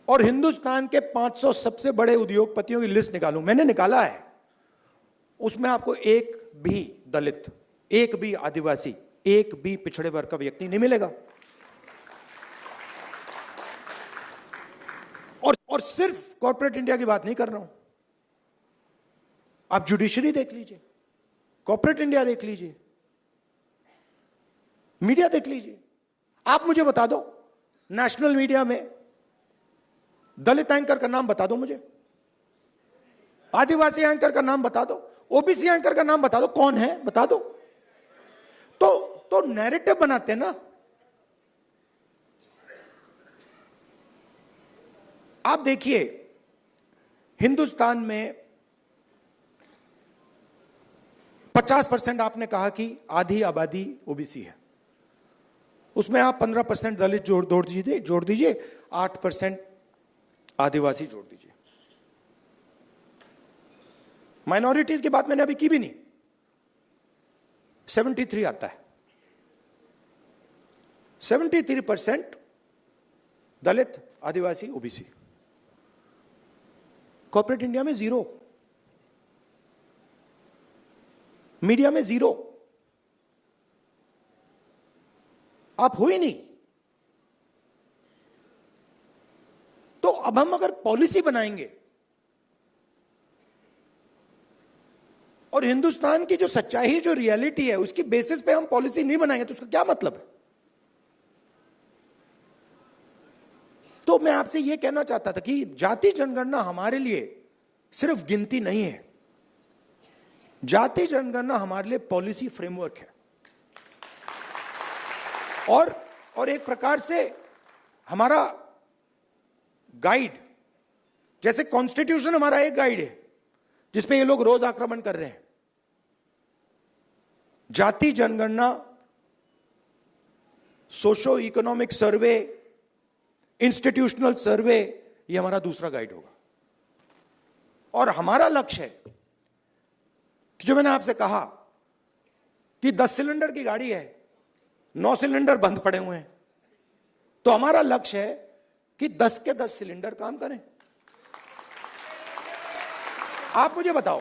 और हिंदुस्तान के 500 सबसे बड़े उद्योगपतियों की लिस्ट निकालूं, मैंने निकाला है, उसमें आपको एक भी दलित, एक भी आदिवासी, एक भी पिछड़े वर्ग का व्यक्ति नहीं मिलेगा। और सिर्फ कॉर्पोरेट इंडिया की बात नहीं कर रहा हूं, आप जुडिशरी देख लीजिए, कॉर्पोरेट इंडिया देख लीजिए, मीडिया देख लीजिए। आप मुझे बता दो, नेशनल मीडिया में दलित एंकर का नाम बता दो मुझे, आदिवासी एंकर का नाम बता दो, ओबीसी एंकर का नाम बता दो, कौन है बता दो। तो नैरेटिव बनाते हैं ना। आप देखिए, हिंदुस्तान में 50% आपने कहा कि आधी आबादी ओबीसी है, उसमें आप 15% दलित जोड़ दीजिए, 8% आदिवासी जोड़ दीजिए। माइनॉरिटीज की बात मैंने अभी की भी नहीं, 73 आता है। 73% दलित, आदिवासी, ओबीसी। कॉर्पोरेट इंडिया में 0, मीडिया में 0, आप हो ही नहीं। तो अब हम अगर पॉलिसी बनाएंगे और हिंदुस्तान की जो सच्चाई, जो रियलिटी है, उसकी बेसिस पे हम पॉलिसी नहीं बनाएंगे तो उसका क्या मतलब है। तो मैं आपसे यह कहना चाहता था कि जाति जनगणना हमारे लिए सिर्फ गिनती नहीं है, जाति जनगणना हमारे लिए पॉलिसी फ्रेमवर्क है, और एक प्रकार से हमारा गाइड, जैसे कॉन्स्टिट्यूशन हमारा एक गाइड है जिसपे ये लोग रोज आक्रमण कर रहे हैं, जाति जनगणना, सोशो इकोनॉमिक सर्वे, इंस्टीट्यूशनल सर्वे, ये हमारा दूसरा गाइड होगा। और हमारा लक्ष्य है कि जो मैंने आपसे कहा कि 10 सिलेंडर की गाड़ी है, 9 सिलेंडर बंद पड़े हुए हैं, तो हमारा लक्ष्य है कि 10 के 10 सिलेंडर काम करें। आप मुझे बताओ,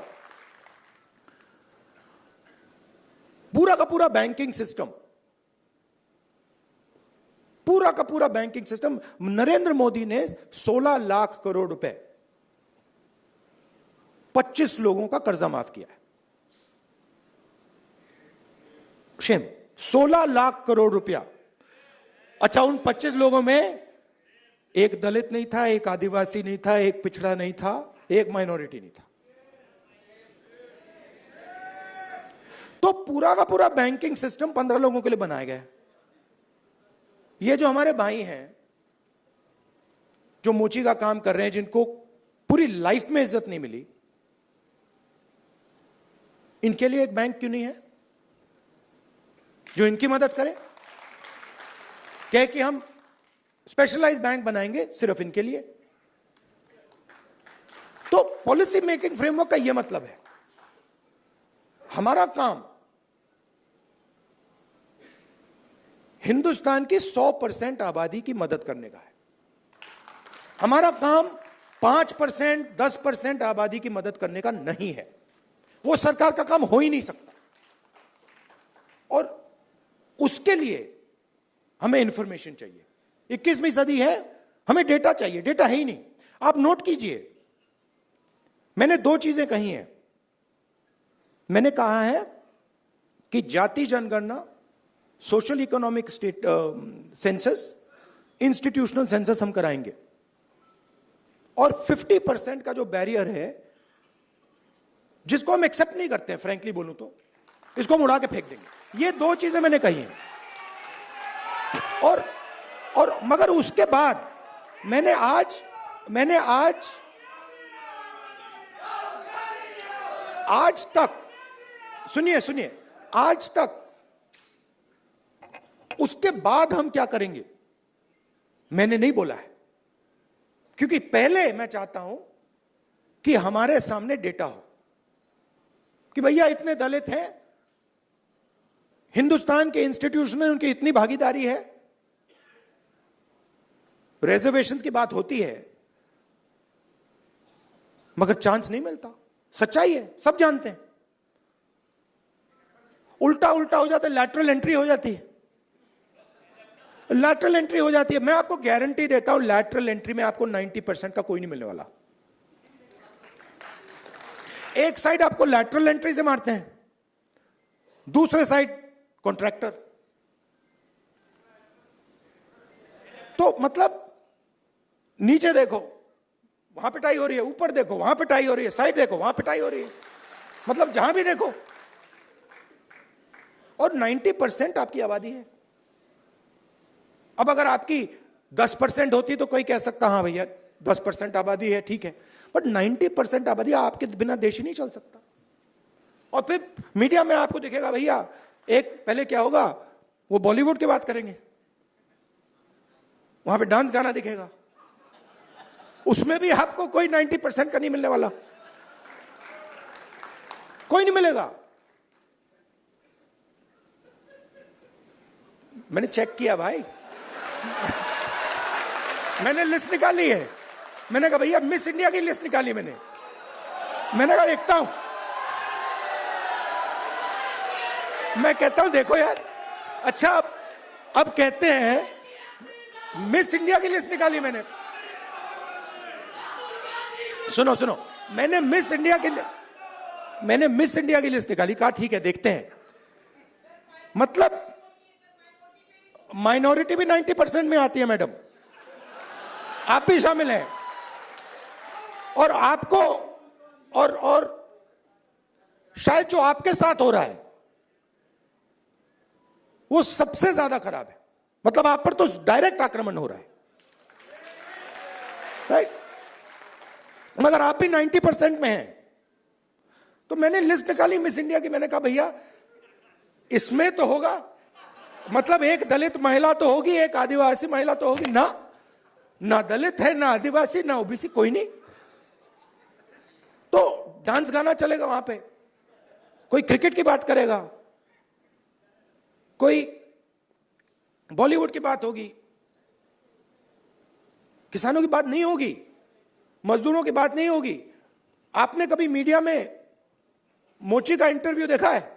पूरा का पूरा बैंकिंग सिस्टम, पूरा का पूरा बैंकिंग सिस्टम, नरेंद्र मोदी ने 16 लाख करोड़ रुपए 25 लोगों का कर्जा माफ किया है। शेम, 16 लाख करोड़ रुपया। अच्छा, उन 25 लोगों में एक दलित नहीं था, एक आदिवासी नहीं था, एक पिछड़ा नहीं था, एक माइनॉरिटी नहीं था। तो पूरा का पूरा बैंकिंग सिस्टम 15 लोगों के लिए बनाया गया है। ये जो हमारे भाई हैं जो मोची का काम कर रहे हैं, जिनको पूरी लाइफ में इज्जत नहीं मिली, इनके लिए एक बैंक क्यों नहीं है जो इनकी मदद करे? कहे कि हम स्पेशलाइज्ड बैंक बनाएंगे सिर्फ इनके लिए। तो पॉलिसी मेकिंग फ्रेमवर्क का यह मतलब है, हमारा काम हिंदुस्तान की 100% आबादी की मदद करने का है। हमारा काम 5%, 10% आबादी की मदद करने का नहीं है। वो सरकार का काम हो ही नहीं सकता। और उसके लिए हमें इंफॉर्मेशन चाहिए। 21वीं सदी है, हमें डेटा चाहिए। डेटा है ही नहीं। आप नोट कीजिए, मैंने 2 चीजें कही हैं। मैंने कहा है कि जाति जनगणना, social economic state census, institutional census हम कराएंगे, और 50% का जो बैरियर है, जिसको हम एक्सेप्ट नहीं करते हैं, फ्रैंकली बोलूं तो इसको हम उड़ा के फेंक देंगे। ये 2 चीजें मैंने कही हैं। और मगर उसके बाद मैंने आज तक, सुनिए, आज तक उसके बाद हम क्या करेंगे मैंने नहीं बोला है, क्योंकि पहले मैं चाहता हूं कि हमारे सामने डेटा हो कि भैया इतने दलित हैं, हिंदुस्तान के इंस्टीट्यूशन में उनकी इतनी भागीदारी है। रिजर्वेशंस की बात होती है, मगर चांस नहीं मिलता। सच्चाई है, सब जानते हैं। उल्टा उल्टा हो जाता है, लैटरल एंट्री हो जाती है, लैटरल एंट्री हो जाती है। मैं आपको गारंटी देता हूं, लैटरल एंट्री में आपको 90% का कोई नहीं मिलने वाला। एक साइड आपको लैटरल एंट्री से मारते हैं, दूसरे साइड कॉन्ट्रैक्टर। तो मतलब नीचे देखो वहां पिटाई हो रही है, ऊपर देखो वहां पिटाई हो रही है, साइड देखो वहां पिटाई हो रही है, मतलब जहां भी देखो। और 90% आपकी आबादी है। अब अगर आपकी 10% होती तो कोई कह सकता हाँ भैया 10% आबादी है, ठीक है, बट 90% आबादी, आपके बिना देश ही नहीं चल सकता। और फिर मीडिया में आपको दिखेगा भैया, एक पहले क्या होगा, वो बॉलीवुड की बात करेंगे, वहां पे डांस गाना दिखेगा, उसमें भी आपको कोई 90% का नहीं मिलने वाला, कोई नहीं मिलेगा। मैंने चेक किया भाई, मैंने लिस्ट निकाली है। मैंने कहा भैया मिस इंडिया की लिस्ट निकाली मैंने कहा देखता हूं, मैं कहता हूं देखो यार, अच्छा अब कहते हैं मिस इंडिया की लिस्ट निकाली मैंने। सुनो सुनो, मैंने मिस इंडिया की लिस्ट निकाली, कहा ठीक है देखते हैं। मतलब माइनॉरिटी भी 90% में आती है मैडम, आप भी शामिल हैं। और आपको और शायद जो आपके साथ हो रहा है वो सबसे ज्यादा खराब है। मतलब आप पर तो डायरेक्ट आक्रमण हो रहा है, राइट? मगर आप भी 90% में हैं। तो मैंने लिस्ट निकाली मिस इंडिया की, मैंने कहा भैया इसमें तो होगा, मतलब एक दलित महिला तो होगी, एक आदिवासी महिला तो होगी ना दलित है, ना आदिवासी, ना ओबीसी, कोई नहीं। तो डांस गाना चलेगा वहां पे, कोई क्रिकेट की बात करेगा, कोई बॉलीवुड की बात होगी, किसानों की बात नहीं होगी, मजदूरों की बात नहीं होगी। आपने कभी मीडिया में मोची का इंटरव्यू देखा है?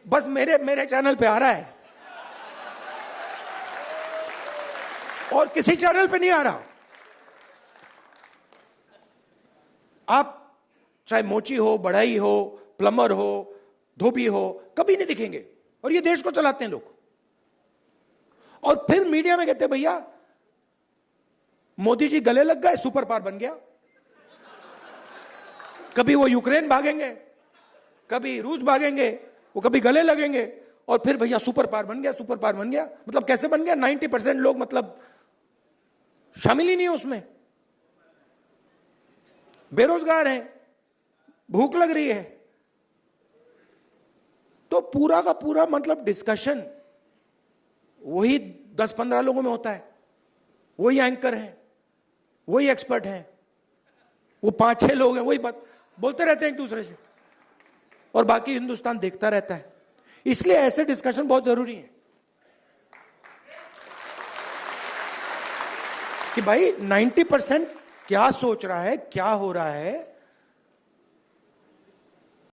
बस मेरे चैनल पे आ रहा है और किसी चैनल पे नहीं आ रहा। आप चाहे मोची हो, बढ़ई हो, प्लम्बर हो, धोबी हो, कभी नहीं दिखेंगे। और ये देश को चलाते हैं लोग। और फिर मीडिया में कहते हैं भैया मोदी जी गले लग गए, सुपर पावर बन गया। कभी वो यूक्रेन भागेंगे, कभी रूस भागेंगे, वो कभी गले लगेंगे, और फिर भैया सुपर पावर बन गया, सुपर पावर बन गया। मतलब कैसे बन गया? 90% लोग मतलब शामिल ही नहीं है उसमें, बेरोजगार हैं, भूख लग रही है। तो पूरा का पूरा मतलब डिस्कशन वही 10-15 लोगों में होता है, वही एंकर हैं, वही एक्सपर्ट हैं, वो 5-6 लोग हैं, वही बात बोलते रहते हैं एक दूसरे से, और बाकी हिंदुस्तान देखता रहता है। इसलिए ऐसे डिस्कशन बहुत जरूरी है कि भाई 90% क्या सोच रहा है, क्या हो रहा है,